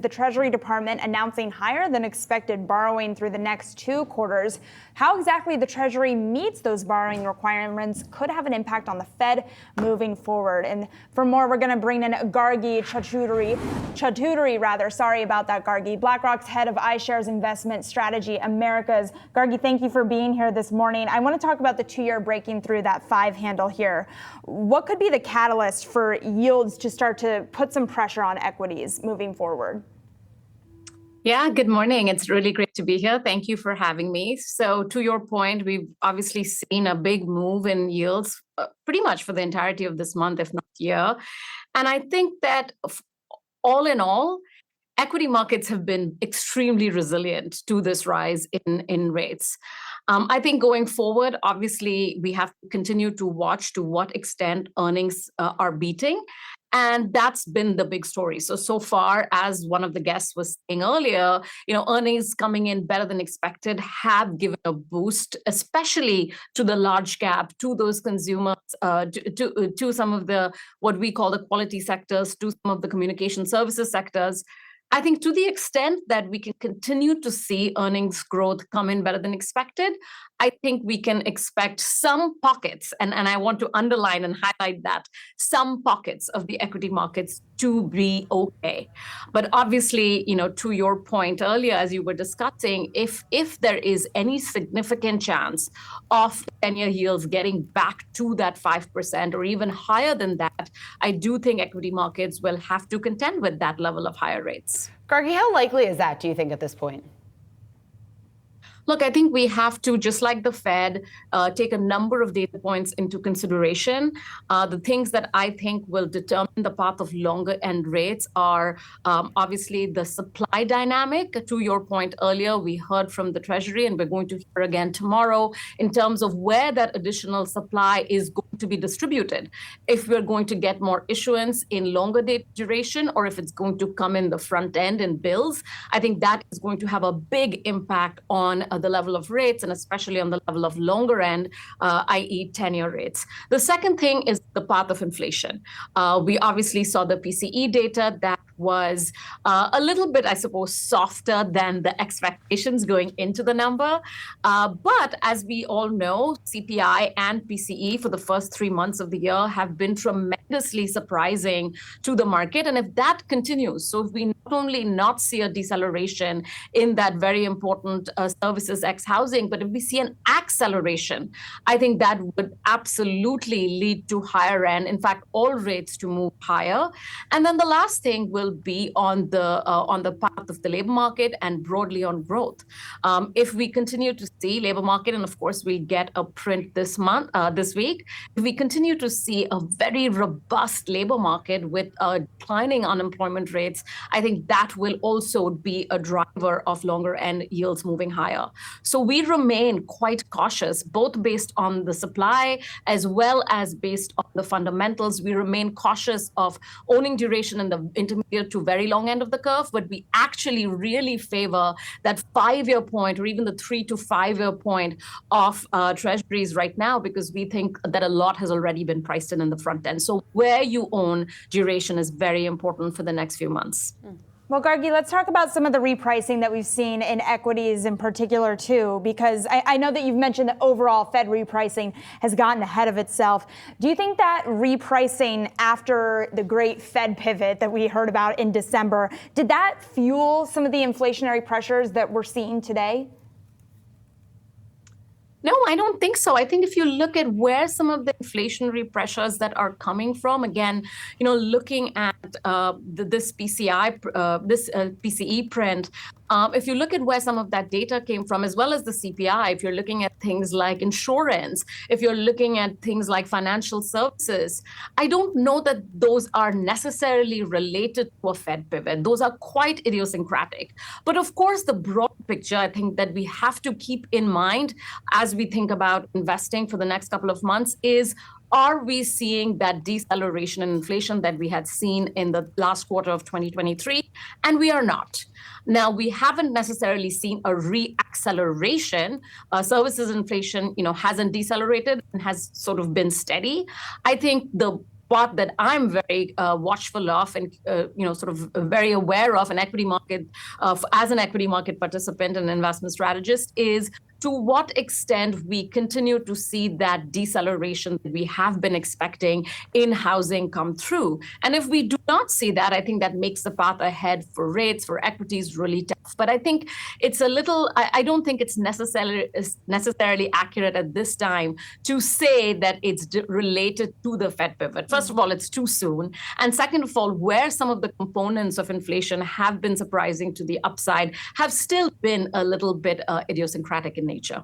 the Treasury Department announcing higher than expected borrowing through the next 2 quarters. How exactly the Treasury meets those borrowing requirements could have an impact on the Fed moving forward. And for more, we're going to bring in Gargi Chaudhuri, sorry about that, Gargi, BlackRock's head of iShares Investment Strategy Americas. Gargi, thank you for being here this morning. I want to talk about the 2-year breaking through that 5 handle here. What could be the catalyst for yields to start to put some pressure on equities moving forward? Yeah, good morning. It's really great to be here. Thank you for having me. So to your point, we've obviously seen a big move in yields pretty much for the entirety of this month, if not year. And I think that all in all, equity markets have been extremely resilient to this rise in rates. I think going forward, obviously, we have to continue to watch to what extent earnings are beating. And that's been the big story. So far, as one of the guests was saying earlier, earnings coming in better than expected have given a boost, especially to the large cap, to those consumers, to some of the what we call the quality sectors, to some of the communication services sectors. I think to the extent that we can continue to see earnings growth come in better than expected, I think we can expect some pockets, and I want to underline and highlight that, some pockets of the equity markets to be okay. But obviously, to your point earlier, as you were discussing, if there is any significant chance of 10-year yields getting back to that 5% or even higher than that, I do think equity markets will have to contend with that level of higher rates. Gargi, how likely is that, do you think, at this point? Look, I think we have to, just like the Fed, take a number of data points into consideration. The things that I think will determine the path of longer end rates are obviously the supply dynamic. To your point earlier, we heard from the Treasury, and we're going to hear again tomorrow, in terms of where that additional supply is going to be distributed. If we're going to get more issuance in longer duration, or if it's going to come in the front end in bills, I think that is going to have a big impact on the level of rates, and especially on the level of longer end, i.e. 10-year rates. The second thing is the path of inflation. We obviously saw the PCE data that was a little bit, I suppose, softer than the expectations going into the number. But as we all know, CPI and PCE for the first 3 months of the year have been tremendously surprising to the market. And if that continues, so if we not only not see a deceleration in that very important services ex housing, but if we see an acceleration, I think that would absolutely lead to higher end, in fact, all rates to move higher. And then the last thing will be on the path of the labor market and broadly on growth. If we continue to see labor market, and of course we get a print this week, if we continue to see a very robust labor market with declining unemployment rates, I think that will also be a driver of longer end yields moving higher. So we remain quite cautious, both based on the supply as well as based on the fundamentals. We remain cautious of owning duration in the intermediate to very long end of the curve, but we actually really favor that 5-year point, or even the 3 to 5-year point of treasuries right now, because we think that a lot has already been priced in the front end. So where you own duration is very important for the next few months. Well, Gargi, let's talk about some of the repricing that we've seen in equities in particular, too, because I know that you've mentioned that overall Fed repricing has gotten ahead of itself. Do you think that repricing after the great Fed pivot that we heard about in December, did that fuel some of the inflationary pressures that we're seeing today? No, I don't think so. I think if you look at where some of the inflationary pressures that are coming from, again, looking at this PCE print, if you look at where some of that data came from, as well as the CPI, if you're looking at things like insurance, if you're looking at things like financial services, I don't know that those are necessarily related to a Fed pivot. Those are quite idiosyncratic. But of course, the broad picture, I think that we have to keep in mind as we think about investing for the next couple of months is, are we seeing that deceleration in inflation that we had seen in the last quarter of 2023? And we are not. Now, we haven't necessarily seen a re-acceleration. Services inflation, hasn't decelerated and has sort of been steady. I think the part that I'm very watchful of and sort of very aware of an equity market as an equity market participant and investment strategist is to what extent we continue to see that deceleration that we have been expecting in housing come through. And if we do not see that, I think that makes the path ahead for rates, for equities really tough. But I think it's a little, I don't think it's necessarily accurate at this time to say that it's related to the Fed pivot. First of all, it's too soon. And second of all, where some of the components of inflation have been surprising to the upside have still been a little bit idiosyncratic in nature.